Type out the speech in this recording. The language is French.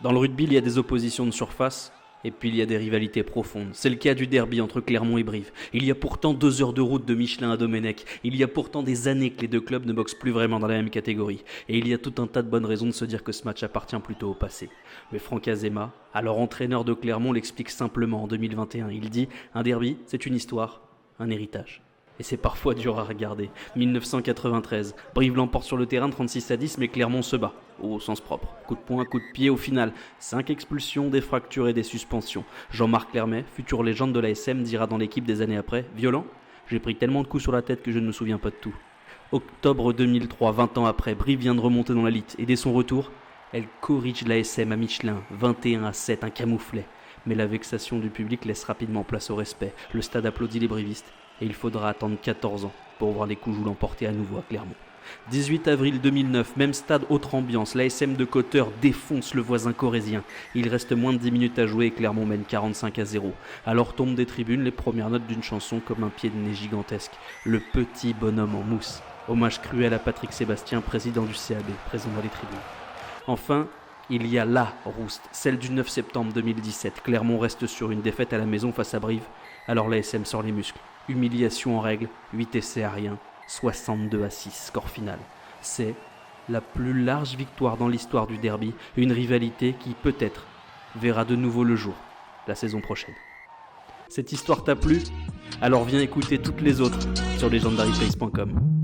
Dans le rugby, il y a des oppositions de surface, et puis il y a des rivalités profondes. C'est le cas du derby entre Clermont et Brive. Il y a pourtant 2 heures de route de Michelin à Domenech. Il y a pourtant des années que les deux clubs ne boxent plus vraiment dans la même catégorie. Et il y a tout un tas de bonnes raisons de se dire que ce match appartient plutôt au passé. Mais Franck Azema, alors entraîneur de Clermont, l'explique simplement en 2021. Il dit « Un derby, c'est une histoire, un héritage ». Et c'est parfois dur à regarder. 1993, Brive l'emporte sur le terrain 36-10, mais Clermont se bat, au sens propre. Coup de poing, coup de pied, au final. 5 expulsions, des fractures et des suspensions. Jean-Marc Lermet, future légende de l'ASM, dira dans l'équipe des années après « Violent ? J'ai pris tellement de coups sur la tête que je ne me souviens pas de tout ». Octobre 2003, 20 ans après, Brive vient de remonter dans la Ligue. Et dès son retour, elle corrige l'ASM à Michelin, 21-7, un camouflet. Mais la vexation du public laisse rapidement place au respect. Le stade applaudit les brivistes. Et il faudra attendre 14 ans pour voir les Coujoux l'emporter à nouveau à Clermont. 18 avril 2009, même stade, autre ambiance, l'ASM de Cotteur défonce le voisin corrézien. Il reste moins de 10 minutes à jouer et Clermont mène 45-0. Alors tombent des tribunes les premières notes d'une chanson comme un pied de nez gigantesque. Le petit bonhomme en mousse. Hommage cruel à Patrick Sébastien, président du CAB, présent dans les tribunes. Enfin, il y a la rouste, celle du 9 septembre 2017. Clermont reste sur une défaite à la maison face à Brive. Alors l'ASM sort les muscles. Humiliation en règle, 8 essais à rien, 62-6, score final. C'est la plus large victoire dans l'histoire du derby, une rivalité qui, peut-être, verra de nouveau le jour la saison prochaine. Cette histoire t'a plu ? Alors viens écouter toutes les autres sur legendaryplace.com.